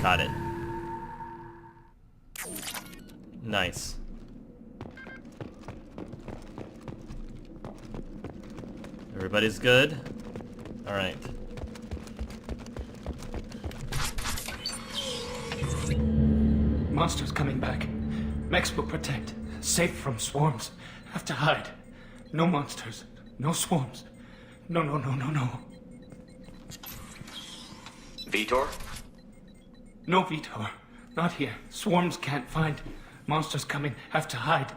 Got it. Nice. Everybody's good? Alright. Monsters coming back. Mechs will protect. Safe from swarms. Have to hide. No monsters. No swarms. No. Vitor? No Vitor. Not here. Swarms can't find. Monsters coming. Have to hide.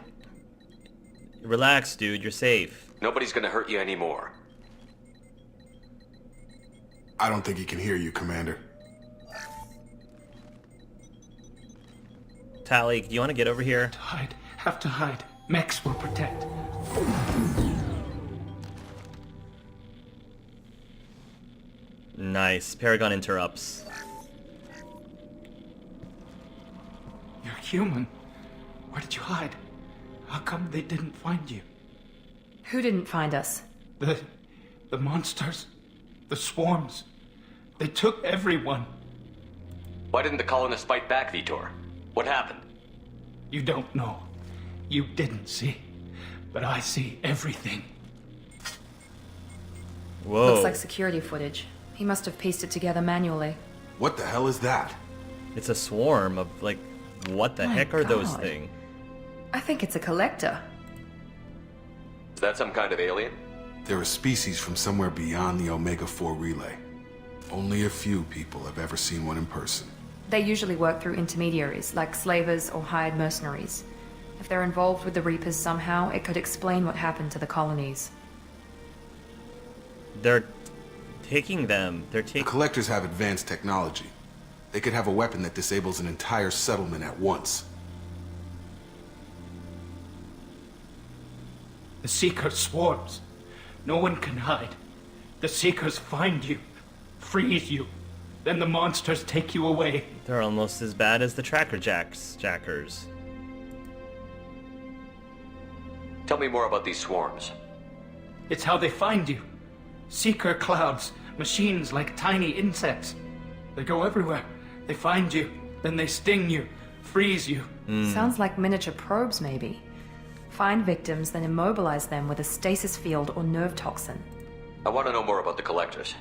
Relax, dude. You're safe. Nobody's gonna hurt you anymore. I don't think he can hear you, Commander. Tally, do you want to get over here? To hide. Have to hide. Mechs will protect. Nice. Paragon interrupts. You're human. Where did you hide? How come they didn't find you? Who didn't find us? The monsters. The swarms. They took everyone. Why didn't the colonists fight back, Vitor? What happened? You don't know. You didn't see. But I see everything. Whoa. Looks like security footage. He must have pieced it together manually. What the hell is that? It's a swarm of, like, what the My heck are those God. things? I think it's a collector. Is that some kind of alien? They're a species from somewhere beyond the Omega-4 relay. Only a few people have ever seen one in person. They usually work through intermediaries, like slavers or hired mercenaries. If they're involved with the Reapers somehow, it could explain what happened to the colonies. They're taking them. They're The taking... collectors have advanced technology. They could have a weapon that disables an entire settlement at once. The Seeker swarms. No one can hide. The Seekers find you. Freeze you. Then the monsters take you away. They're almost as bad as the jackers. Tell me more about these swarms. It's how they find you. Seeker clouds. Machines like tiny insects. They go everywhere. They find you. Then they sting you. Freeze you. Sounds like miniature probes, maybe. Find victims, then immobilize them with a stasis field or nerve toxin. I want to know more about the collectors.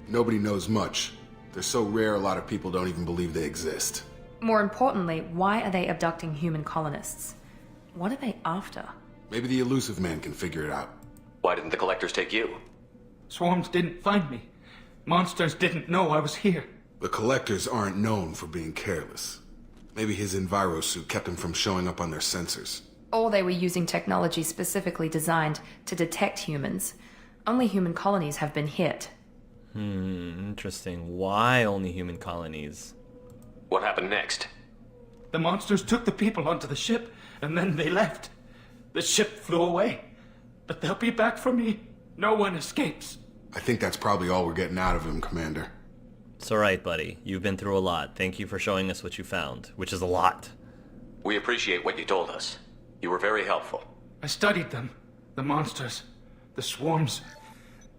Nobody knows much. They're so rare a lot of people don't even believe they exist. More importantly, why are they abducting human colonists? What are they after? Maybe the Illusive Man can figure it out. Why didn't the collectors take you? Swarms didn't find me. Monsters didn't know I was here. The collectors aren't known for being careless. Maybe his enviro suit kept him from showing up on their sensors. Or they were using technology specifically designed to detect humans. Only human colonies have been hit. Interesting. Why only human colonies? What happened next? The monsters took the people onto the ship, and then they left. The ship flew away. But they'll be back for me. No one escapes. I think that's probably all we're getting out of him, Commander. It's alright, buddy. You've been through a lot. Thank you for showing us what you found, which is a lot. We appreciate what you told us. You were very helpful. I studied them. The monsters. The swarms.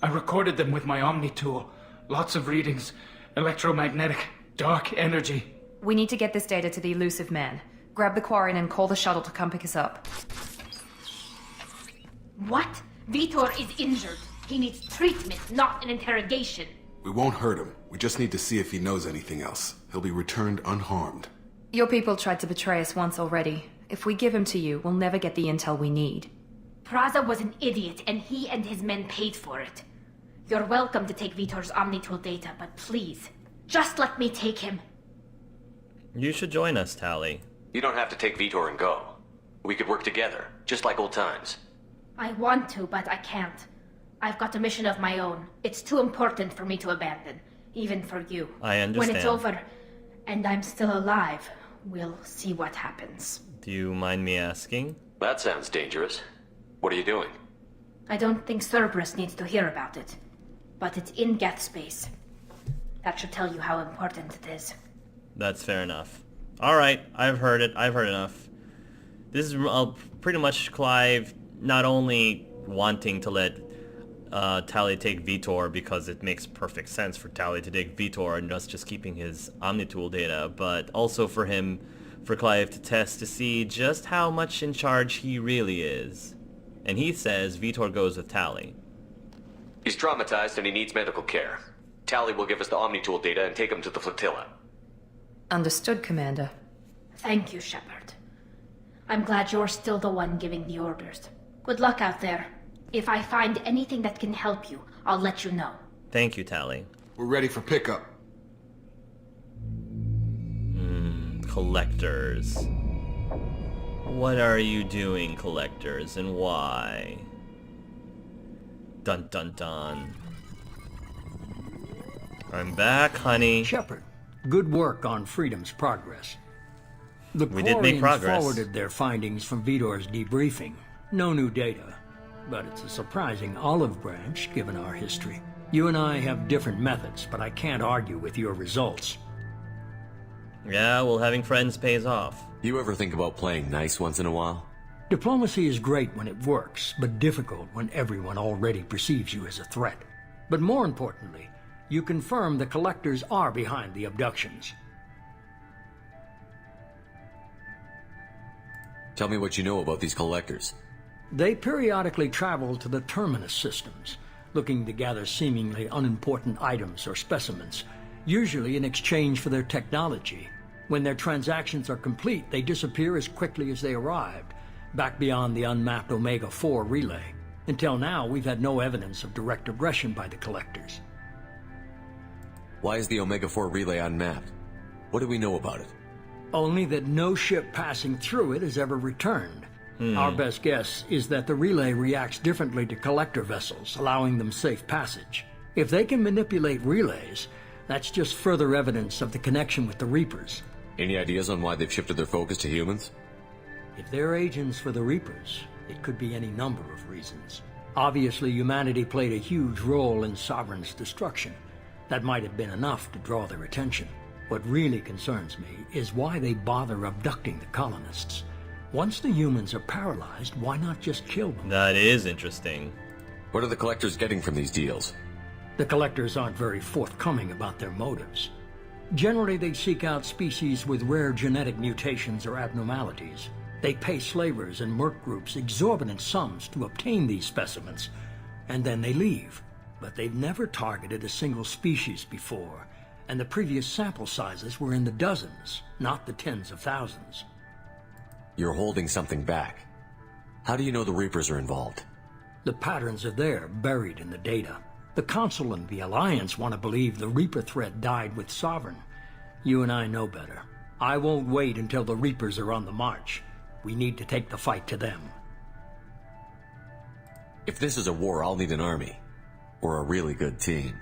I recorded them with my Omni tool. Lots of readings. Electromagnetic. Dark energy. We need to get this data to the Illusive Man. Grab the Quarian and call the shuttle to come pick us up. What? Vitor is injured. He needs treatment, not an interrogation. We won't hurt him. We just need to see if he knows anything else. He'll be returned unharmed. Your people tried to betray us once already. If we give him to you, we'll never get the intel we need. Praza was an idiot, and he and his men paid for it. You're welcome to take Vitor's Omnitool data, but please, just let me take him. You should join us, Tally. You don't have to take Vitor and go. We could work together, just like old times. I want to, but I can't. I've got a mission of my own. It's too important for me to abandon, even for you. I understand. When it's over, and I'm still alive, we'll see what happens. Do you mind me asking? That sounds dangerous. What are you doing? I don't think Cerberus needs to hear about it, but it's in Geth space. That should tell you how important it is. That's fair enough. Alright, I've heard it. I've heard enough. This is pretty much Clive not only wanting to let Tali take Vitor because it makes perfect sense for Tali to take Vitor and us just keeping his Omnitool data, but also for Clive to test to see just how much in charge he really is. And he says Vitor goes with Tali. He's traumatized and he needs medical care. Tali will give us the Omnitool data and take him to the flotilla. Understood, Commander. Thank you, Shepard. I'm glad you're still the one giving the orders. Good luck out there. If I find anything that can help you, I'll let you know. Thank you, Tali. We're ready for pickup. Collectors. What are you doing, Collectors, and why? Dun dun dun. I'm back, honey. Shepard, good work on Freedom's progress. The We did make Quarians progress. forwarded their findings from Vitor's debriefing. No new data, but it's a surprising olive branch given our history. You and I have different methods, but I can't argue with your results. Yeah, well, having friends pays off. You ever think about playing nice once in a while? Diplomacy is great when it works, but difficult when everyone already perceives you as a threat. But more importantly, you confirm the Collectors are behind the abductions. Tell me what you know about these Collectors. They periodically travel to the Terminus systems, looking to gather seemingly unimportant items or specimens, usually in exchange for their technology. When their transactions are complete, they disappear as quickly as they arrived, back beyond the unmapped Omega-4 relay. Until now, we've had no evidence of direct aggression by the Collectors. Why is the Omega-4 relay unmapped? What do we know about it? Only that no ship passing through it has ever returned. Our best guess is that the relay reacts differently to Collector vessels, allowing them safe passage. If they can manipulate relays, that's just further evidence of the connection with the Reapers. Any ideas on why they've shifted their focus to humans? If they're agents for the Reapers, it could be any number of reasons. Obviously, humanity played a huge role in Sovereign's destruction. That might have been enough to draw their attention. What really concerns me is why they bother abducting the colonists. Once the humans are paralyzed, why not just kill them? That is interesting. What are the Collectors getting from these deals? The Collectors aren't very forthcoming about their motives. Generally, they seek out species with rare genetic mutations or abnormalities. They pay slavers and merc groups exorbitant sums to obtain these specimens, and then they leave. But they've never targeted a single species before, and the previous sample sizes were in the dozens, not the tens of thousands. You're holding something back. How do you know the Reapers are involved? The patterns are there, buried in the data. The Council and the Alliance want to believe the Reaper threat died with Sovereign. You and I know better. I won't wait until the Reapers are on the march. We need to take the fight to them. If this is a war, I'll need an army. Or a really good team.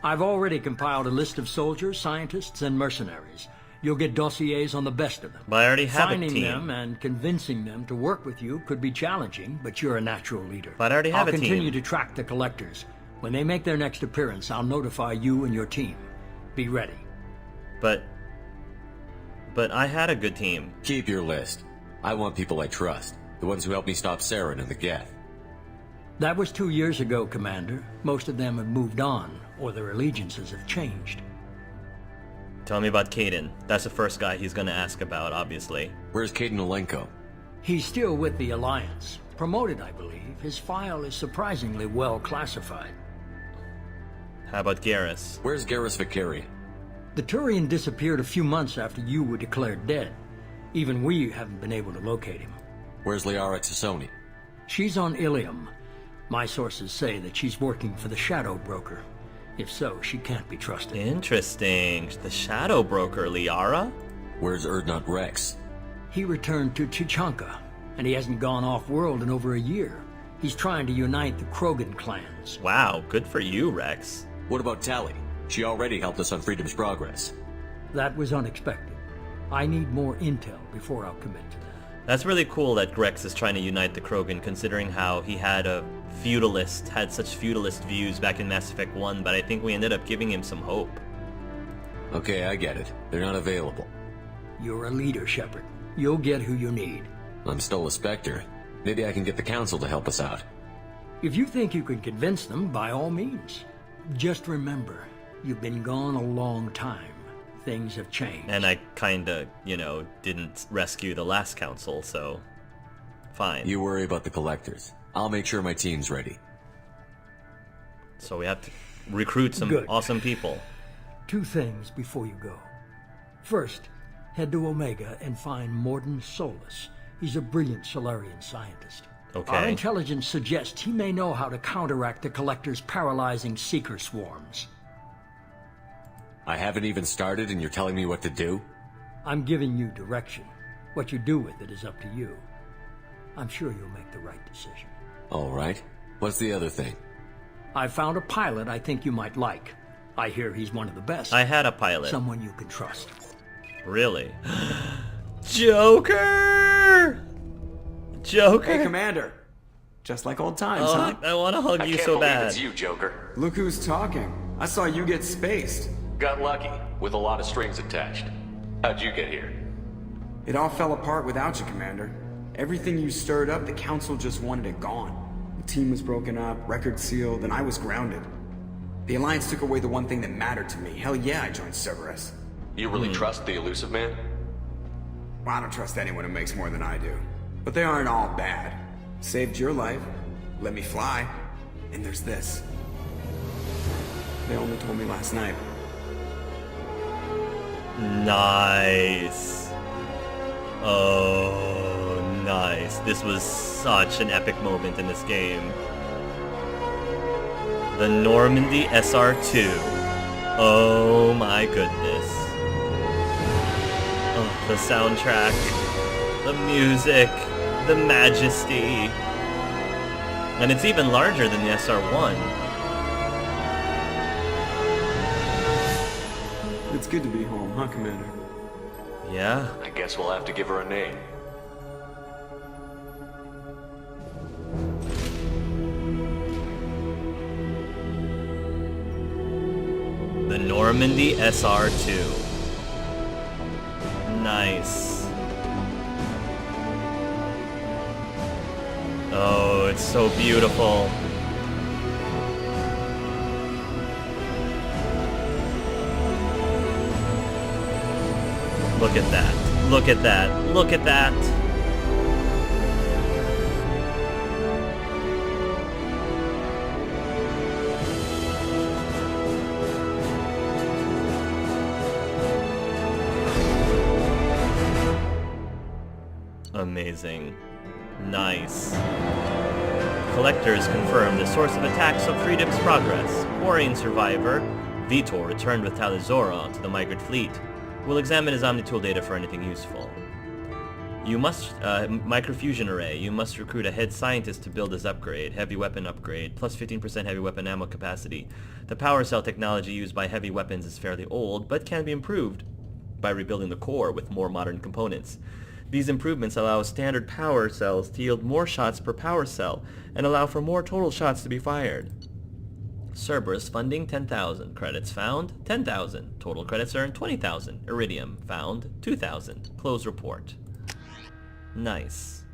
I've already compiled a list of soldiers, scientists, and mercenaries. You'll get dossiers on the best of them. But I already have a Finding team. them and convincing them to work with you could be challenging, but you're a natural leader. But I already have a I'll continue team. to track the Collectors. When they make their next appearance, I'll notify you and your team. Be ready. But I had a good team. Keep your list. I want people I trust. The ones who helped me stop Saren and the Geth. That was 2 years ago, Commander. Most of them have moved on, or their allegiances have changed. Tell me about Caden. That's the first guy he's gonna ask about, obviously. Where's Caden Olenko? He's still with the Alliance. Promoted, I believe. His file is surprisingly well classified. How about Garrus? Where's Garrus Vicari? The Turian disappeared a few months after you were declared dead. Even we haven't been able to locate him. Where's Liara Tassoni? She's on Ilium. My sources say that she's working for the Shadow Broker. If so, she can't be trusted. Interesting. The Shadow Broker, Liara? Where's Erdnot Rex? He returned to Chichanka, and he hasn't gone off-world in over a year. He's trying to unite the Krogan clans. Wow, good for you, Rex. What about Tali? She already helped us on Freedom's progress. That was unexpected. I need more intel before I'll commit to that. That's really cool that Rex is trying to unite the Krogan, considering how he had such feudalist views back in Mass Effect 1, but I think we ended up giving him some hope. Okay, I get it. They're not available. You're a leader, Shepard. You'll get who you need. I'm still a Spectre. Maybe I can get the Council to help us out. If you think you can convince them, by all means. Just remember, you've been gone a long time. Things have changed. And I kinda, didn't rescue the last council, so... Fine. You worry about the collectors. I'll make sure my team's ready. So we have to recruit some Good. awesome people. 2 things before you go. First, head to Omega and find Morden Solus. He's a brilliant Solarian scientist. Okay. Our intelligence suggests he may know how to counteract the Collector's paralyzing Seeker swarms. I haven't even started and you're telling me what to do? I'm giving you direction. What you do with it is up to you. I'm sure you'll make the right decision. All right. What's the other thing? I found a pilot I think you might like. I hear he's one of the best. I had a pilot. Someone you can trust. Really? Joker! Joker! Hey, Commander. Just like old times, Oh, huh? I want to hug I you can't so believe bad. it's you, Joker. Look who's talking. I saw you get spaced. Got lucky, with a lot of strings attached. How'd you get here? It all fell apart without you, Commander. Everything you stirred up, the Council just wanted it gone. The team was broken up, record sealed, and I was grounded. The Alliance took away the one thing that mattered to me. Hell yeah, I joined Cerberus. You really trust the Illusive Man? Well, I don't trust anyone who makes more than I do. But they aren't all bad. Saved your life, let me fly, and there's this. They only told me last night. Nice. Oh, nice. This was such an epic moment in this game. The Normandy SR2. Oh my goodness. Oh, the soundtrack, the music, the majesty. And it's even larger than the SR1. It's good to be home, huh, Commander? Yeah. I guess we'll have to give her a name. The Normandy SR2. Nice. Oh, it's so beautiful. Look at that. Look at that. Look at that. Amazing. Nice. Collectors confirm the source of attacks of Freedom's progress. Quarian survivor Vitor returned with Talizora to the migrant fleet. We'll examine his Omnitool data for anything useful. You must, microfusion array. You must recruit a head scientist to build this upgrade. Heavy weapon upgrade, plus 15% heavy weapon ammo capacity. The power cell technology used by heavy weapons is fairly old, but can be improved by rebuilding the core with more modern components. These improvements allow standard power cells to yield more shots per power cell, and allow for more total shots to be fired. Cerberus funding 10,000. Credits found 10,000. Total credits earned 20,000. Iridium found 2,000. Close report. Nice.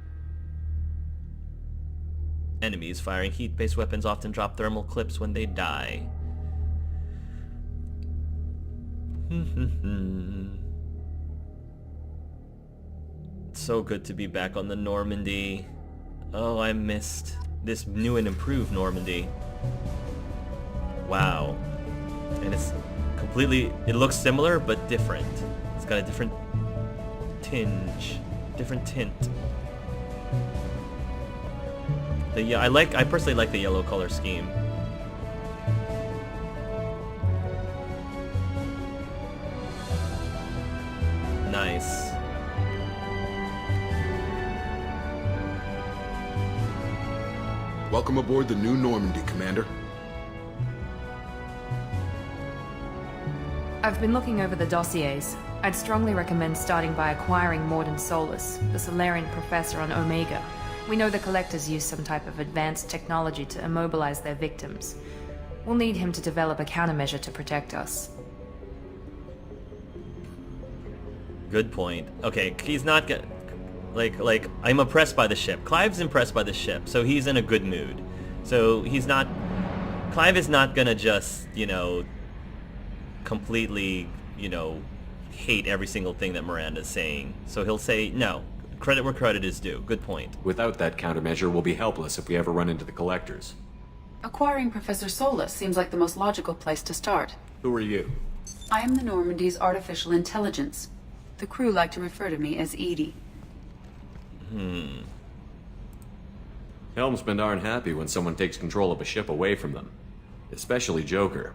Enemies firing heat-based weapons often drop thermal clips when they die. It's so good to be back on the Normandy. Oh, I missed this new and improved Normandy. Wow. And it's completely, it looks similar but different. It's got a different tinge, different tint. I personally like the yellow color scheme. Nice. Welcome aboard the new Normandy, Commander. I've been looking over the dossiers. I'd strongly recommend starting by acquiring Morden Solus, the Solarian professor on Omega. We know the Collectors use some type of advanced technology to immobilize their victims. We'll need him to develop a countermeasure to protect us. Good point. Okay, he's not like I'm impressed by the ship. Clive's impressed by the ship, so he's in a good mood. So he's not... Clive is not gonna just, you know, completely, you know, hate every single thing that Miranda's saying. So he'll say, no, credit where credit is due. Good point. Without that countermeasure, we'll be helpless if we ever run into the collectors. Acquiring Professor Solus seems like the most logical place to start. Who are you? I am the Normandy's artificial intelligence. The crew like to refer to me as Edie. Helmsmen aren't happy when someone takes control of a ship away from them. Especially Joker.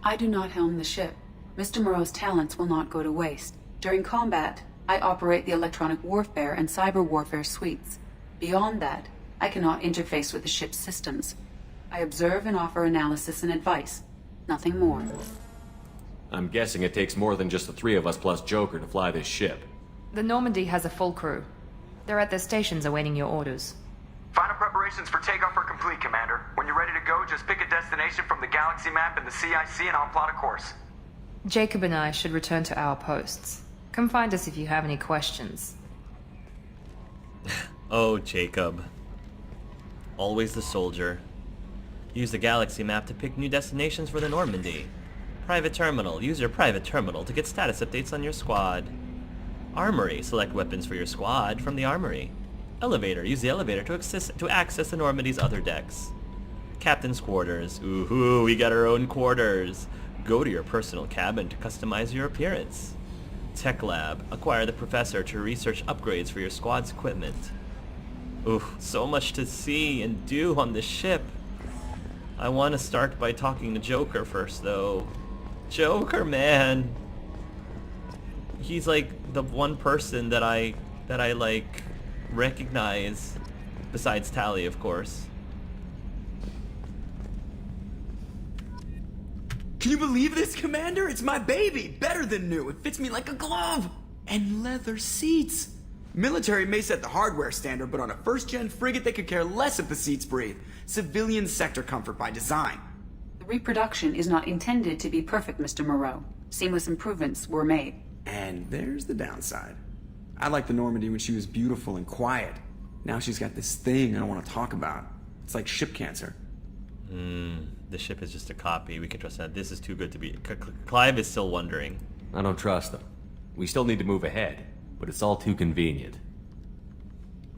I do not helm the ship. Mr. Moreau's talents will not go to waste. During combat, I operate the electronic warfare and cyber warfare suites. Beyond that, I cannot interface with the ship's systems. I observe and offer analysis and advice. Nothing more. I'm guessing it takes more than just the three of us plus Joker to fly this ship. The Normandy has a full crew. They're at their stations awaiting your orders. Final preparations for takeoff are complete, Commander. When you're ready to go, just pick a destination from the galaxy map and the CIC and I'll plot a course. Jacob and I should return to our posts. Come find us if you have any questions. Oh, Jacob. Always the soldier. Use the galaxy map to pick new destinations for the Normandy. Private terminal. Use your private terminal to get status updates on your squad. Armory. Select weapons for your squad from the armory. Elevator. Use the elevator to access the Normandy's other decks. Captain's quarters. Ooh, we got our own quarters. Go to your personal cabin to customize your appearance. Tech lab. Acquire the professor to research upgrades for your squad's equipment. Ooh, so much to see and do on this ship. I want to start by talking to Joker first, though. Joker, man. He's like the one person that I like recognize, besides Tally, of course. Can you believe this, Commander? It's my baby! Better than new. It fits me like a glove! And leather seats! Military may set the hardware standard, but on a first-gen frigate they could care less if the seats breathe. Civilian sector comfort by design. The reproduction is not intended to be perfect, Mr. Moreau. Seamless improvements were made. And there's the downside. I liked the Normandy when she was beautiful and quiet. Now she's got this thing I don't want to talk about. It's like ship cancer. The ship is just a copy. We can trust that. This is too good to be... Clive is still wondering. I don't trust them. We still need to move ahead, but it's all too convenient.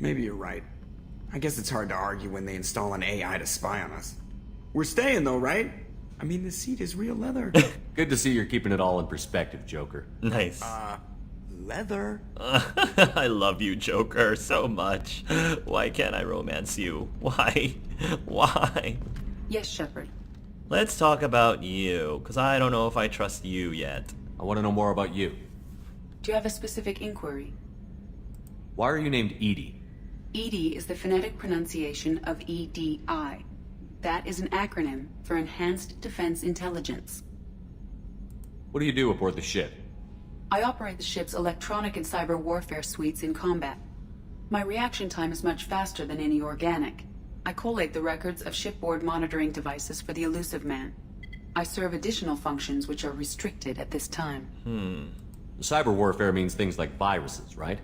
Maybe you're right. I guess it's hard to argue when they install an AI to spy on us. We're staying though, right? I mean, the seat is real leather. Good to see you're keeping it all in perspective, Joker. Nice. Leather? I love you, Joker, so much. Why can't I romance you? Why? Why? Yes, Shepard. Let's talk about you, because I don't know if I trust you yet. I want to know more about you. Do you have a specific inquiry? Why are you named Edie? EDI is the phonetic pronunciation of EDI. That is an acronym for Enhanced Defense Intelligence. What do you do aboard the ship? I operate the ship's electronic and cyber warfare suites in combat. My reaction time is much faster than any organic. I collate the records of shipboard monitoring devices for the Illusive Man. I serve additional functions which are restricted at this time. Cyber warfare means things like viruses, right?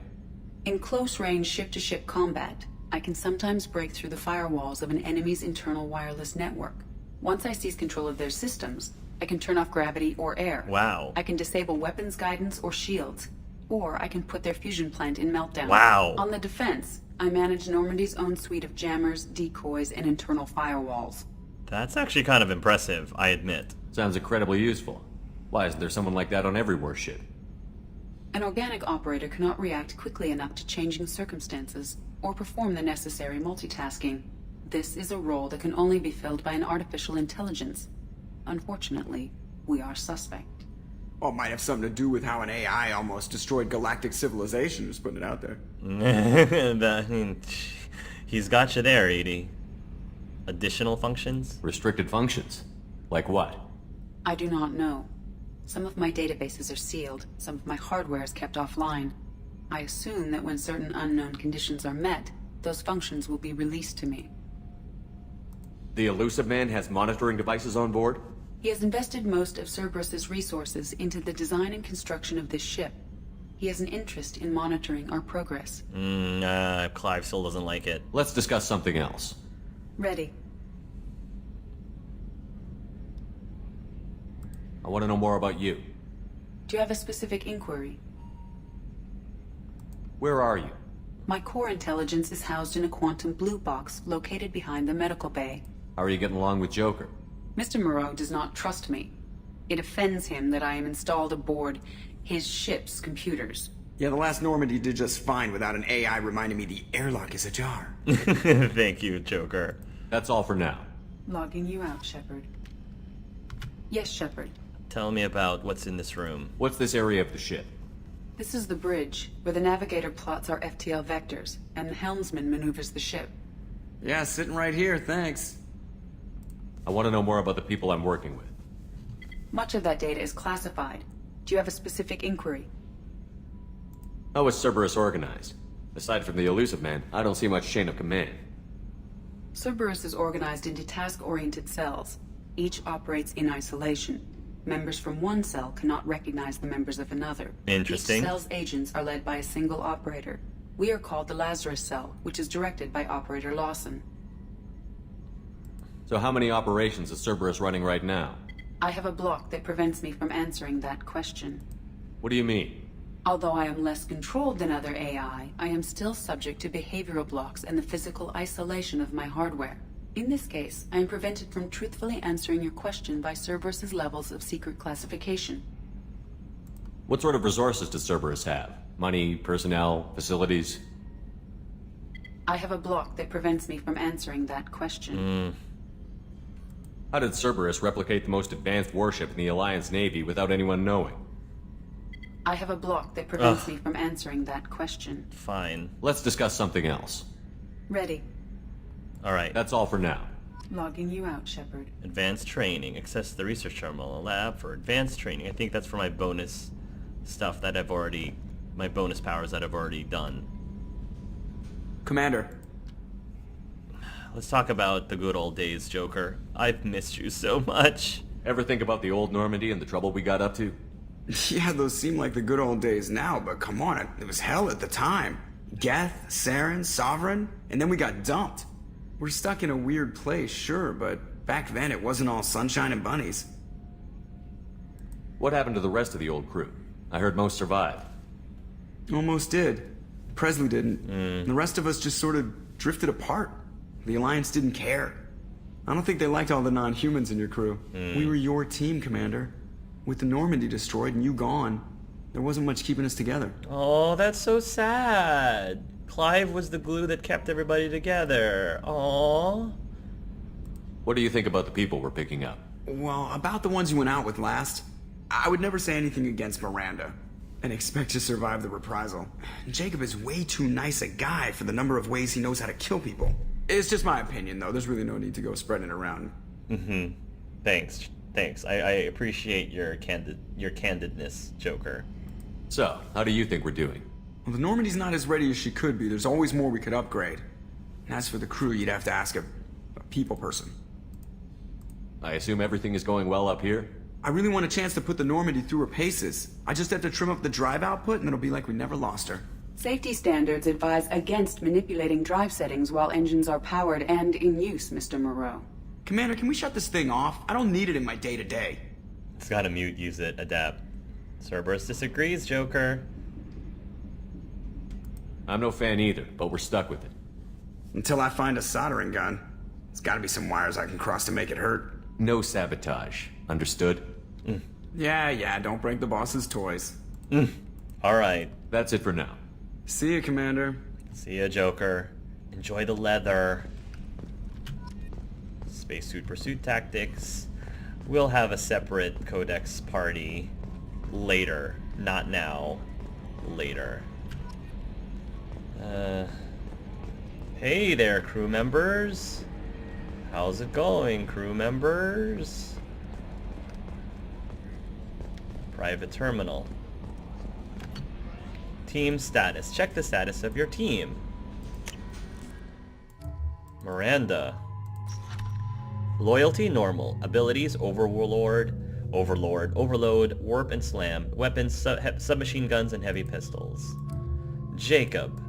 In close-range ship-to-ship combat, I can sometimes break through the firewalls of an enemy's internal wireless network. Once I seize control of their systems, I can turn off gravity or air. Wow. I can disable weapons guidance or shields, or I can put their fusion plant in meltdown. Wow. On the defense, I manage Normandy's own suite of jammers, decoys, and internal firewalls. That's actually kind of impressive, I admit. Sounds incredibly useful. Why isn't there someone like that on every warship? An organic operator cannot react quickly enough to changing circumstances, or perform the necessary multitasking. This is a role that can only be filled by an artificial intelligence. Unfortunately, we are suspect. Well, it might have something to do with how an AI almost destroyed galactic civilization, just putting it out there. I mean, he's got you there, Edie. Additional functions? Restricted functions? Like what? I do not know. Some of my databases are sealed, some of my hardware is kept offline. I assume that when certain unknown conditions are met, those functions will be released to me. The Illusive Man has monitoring devices on board? He has invested most of Cerberus's resources into the design and construction of this ship. He has an interest in monitoring our progress. Clive still doesn't like it. Let's discuss something else. Ready. I want to know more about you. Do you have a specific inquiry? Where are you? My core intelligence is housed in a quantum blue box located behind the medical bay. How are you getting along with Joker? Mr. Moreau does not trust me. It offends him that I am installed aboard his ship's computers. Yeah, the last Normandy did just fine without an AI reminding me the airlock is ajar. Thank you, Joker. That's all for now. Logging you out, Shepard. Yes, Shepard. Tell me about what's in this room. What's this area of the ship? This is the bridge, where the navigator plots our FTL vectors, and the helmsman maneuvers the ship. Yeah, sitting right here, thanks. I want to know more about the people I'm working with. Much of that data is classified. Do you have a specific inquiry? How is Cerberus organized? Aside from the Illusive Man, I don't see much chain of command. Cerberus is organized into task-oriented cells. Each operates in isolation. Members from one cell cannot recognize the members of another. Interesting. Each cell's agents are led by a single operator. We are called the Lazarus Cell, which is directed by Operator Lawson. So how many operations is Cerberus running right now? I have a block that prevents me from answering that question. What do you mean? Although I am less controlled than other AI, I am still subject to behavioral blocks and the physical isolation of my hardware. In this case, I am prevented from truthfully answering your question by Cerberus's levels of secret classification. What sort of resources does Cerberus have? Money, personnel, facilities? I have a block that prevents me from answering that question. How did Cerberus replicate the most advanced warship in the Alliance Navy without anyone knowing? I have a block that prevents me from answering that question. Fine. Let's discuss something else. Ready. Alright. That's all for now. Logging you out, Shepard. Advanced training. Access the research terminal. A lab for advanced training. I think that's for my bonus stuff that I've already... my bonus powers that I've already done. Commander. Let's talk about the good old days, Joker. I've missed you so much. Ever think about the old Normandy and the trouble we got up to? Yeah, those seem like the good old days now, but come on, it was hell at the time. Geth, Saren, Sovereign, and then we got dumped. We're stuck in a weird place, sure, but back then it wasn't all sunshine and bunnies. What happened to the rest of the old crew? I heard most survived. Almost did. Presley didn't. The rest of us just sort of drifted apart. The Alliance didn't care. I don't think they liked all the non-humans in your crew. We were your team, Commander. With the Normandy destroyed and you gone, there wasn't much keeping us together. Oh, that's so sad. Clive was the glue that kept everybody together. Aww. What do you think about the people we're picking up? Well, about the ones you went out with last, I would never say anything against Miranda and expect to survive the reprisal. Jacob is way too nice a guy for the number of ways he knows how to kill people. It's just my opinion, though. There's really no need to go spreading it around. Thanks. I appreciate your candidness, Joker. So, how do you think we're doing? Well, the Normandy's not as ready as she could be. There's always more we could upgrade. And as for the crew, you'd have to ask a people person. I assume everything is going well up here? I really want a chance to put the Normandy through her paces. I just have to trim up the drive output and it'll be like we never lost her. Safety standards advise against manipulating drive settings while engines are powered and in use, Mr. Moreau. Commander, can we shut this thing off? I don't need it in my day-to-day. It's gotta mute, use it, adapt. Cerberus disagrees, Joker. I'm no fan either, but we're stuck with it. Until I find a soldering gun. There's gotta be some wires I can cross to make it hurt. No sabotage. Understood? Yeah, don't break the boss's toys. Alright. That's it for now. See ya, Commander. See ya, Joker. Enjoy the leather. Spacesuit pursuit tactics. We'll have a separate Codex party later. Not now. Later. Hey there, crew members. How's it going, crew members? Private terminal. Team status. Check the status of your team. Miranda. Loyalty, normal. Abilities, overload, warp and slam. Weapons, submachine guns and heavy pistols. Jacob.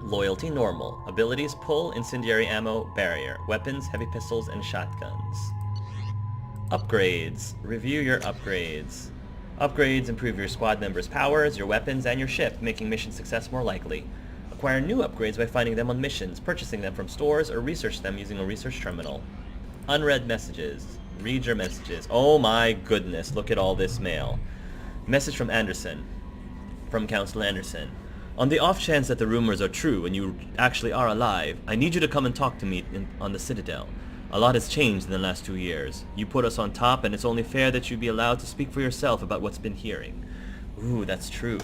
Loyalty, normal. Abilities, pull, incendiary ammo, barrier. Weapons, heavy pistols and shotguns. Upgrades. Review your upgrades. Upgrades improve your squad members' powers, your weapons, and your ship, making mission success more likely. Acquire new upgrades by finding them on missions, purchasing them from stores, or research them using a research terminal. Unread messages. Read your messages. Oh my goodness, look at all this mail. Message from Anderson. From Council Anderson. On the off chance that the rumors are true and you actually are alive, I need you to come and talk to me on the Citadel. A lot has changed in the last 2 years. You put us on top, and it's only fair that you be allowed to speak for yourself about what's been hearing. Ooh, that's true.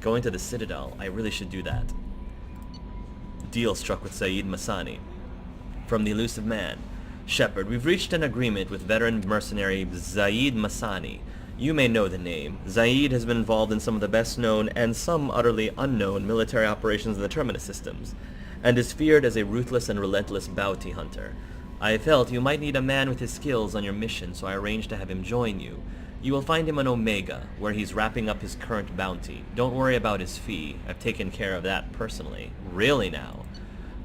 Going to the Citadel, I really should do that. Deal struck with Saeed Masani. From the Illusive Man. Shepard, we've reached an agreement with veteran mercenary Zaid Masani. You may know the name. Zaid has been involved in some of the best known and some utterly unknown military operations in the Terminus systems, and is feared as a ruthless and relentless bounty hunter. I felt you might need a man with his skills on your mission, so I arranged to have him join you. You will find him on Omega, where he's wrapping up his current bounty. Don't worry about his fee. I've taken care of that personally. Really now.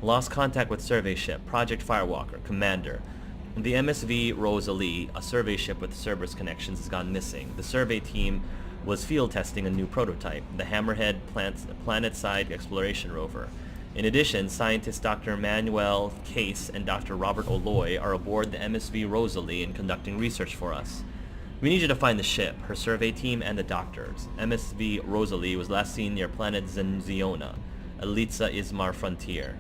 Lost contact with survey ship, Project Firewalker, Commander. The MSV Rosalie, a survey ship with Cerberus connections, has gone missing. The survey team was field testing a new prototype, the Hammerhead planet-side exploration rover. In addition, scientists Dr. Manuel Case and Dr. Robert Oloy are aboard the MSV Rosalie and conducting research for us. We need you to find the ship, her survey team, and the doctors. MSV Rosalie was last seen near planet Zenziona, Elitza Ismar frontier.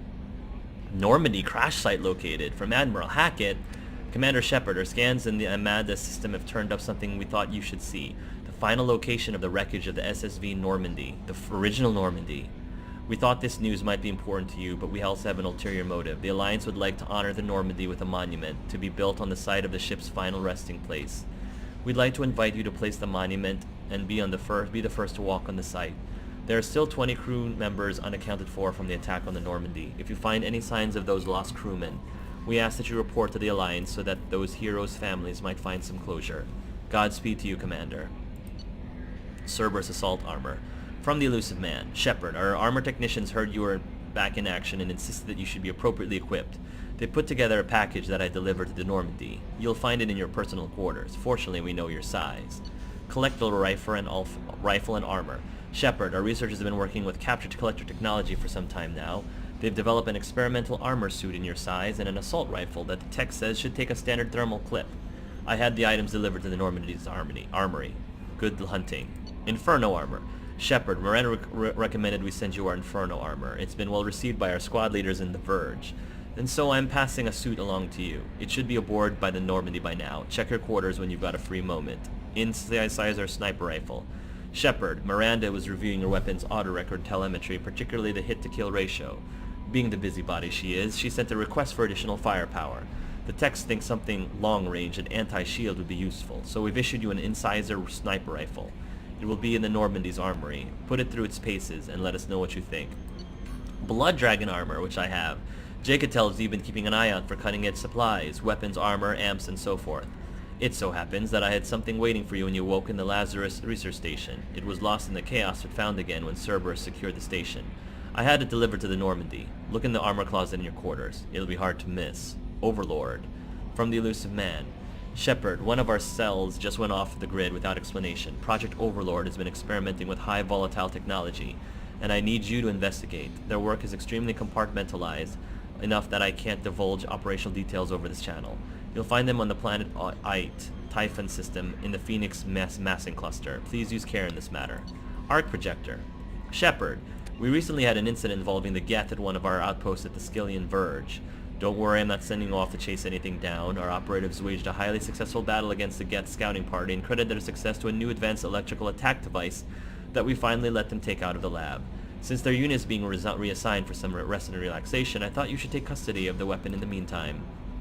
Normandy crash site located. From Admiral Hackett, Commander Shepard, our scans in the Amanda system have turned up something we thought you should see. The final location of the wreckage of the SSV Normandy, the original Normandy. We thought this news might be important to you, but we also have an ulterior motive. The Alliance would like to honor the Normandy with a monument to be built on the site of the ship's final resting place. We'd like to invite you to place the monument and be the first to walk on the site. There are still 20 crew members unaccounted for from the attack on the Normandy. If you find any signs of those lost crewmen, we ask that you report to the Alliance so that those heroes' families might find some closure. Godspeed to you, Commander. Cerberus Assault Armor. From the Illusive Man. Shepard, our armor technicians heard you were back in action and insisted that you should be appropriately equipped. They put together a package that I delivered to the Normandy. You'll find it in your personal quarters. Fortunately, we know your size. Collectible rifle and armor. Shepard, our researchers have been working with capture-to-collector technology for some time now. They've developed an experimental armor suit in your size and an assault rifle that the tech says should take a standard thermal clip. I had the items delivered to the Normandy's armory. Good hunting. Inferno armor. Shepard, Miranda recommended we send you our Inferno armor. It's been well received by our squad leaders in The Verge. And so I'm passing a suit along to you. It should be aboard by the Normandy by now. Check your quarters when you've got a free moment. Size our sniper rifle. Shepard, Miranda was reviewing your weapon's auto-record telemetry, particularly the hit-to-kill ratio. Being the busybody she is, she sent a request for additional firepower. The techs think something long-range and anti-shield would be useful, so we've issued you an Incisor sniper rifle. It will be in the Normandy's armory. Put it through its paces and let us know what you think. Blood Dragon armor, which I have. Jacob tells you've been keeping an eye out for cutting-edge supplies, weapons, armor, amps, and so forth. It so happens that I had something waiting for you when you woke in the Lazarus research station. It was lost in the chaos but found again when Cerberus secured the station. I had it delivered to the Normandy. Look in the armor closet in your quarters. It'll be hard to miss. Overlord. From the Illusive Man. Shepard, one of our cells just went off the grid without explanation. Project Overlord has been experimenting with high volatile technology, and I need you to investigate. Their work is extremely compartmentalized, enough that I can't divulge operational details over this channel. You'll find them on the planet Ait, Typhon system, in the Phoenix massing cluster. Please use care in this matter. Arc Projector. Shepard, we recently had an incident involving the Geth at one of our outposts at the Skillian Verge. Don't worry, I'm not sending you off to chase anything down. Our operatives waged a highly successful battle against the Geth scouting party and credited their success to a new advanced electrical attack device that we finally let them take out of the lab. Since their unit is being reassigned for some rest and relaxation, I thought you should take custody of the weapon in the meantime.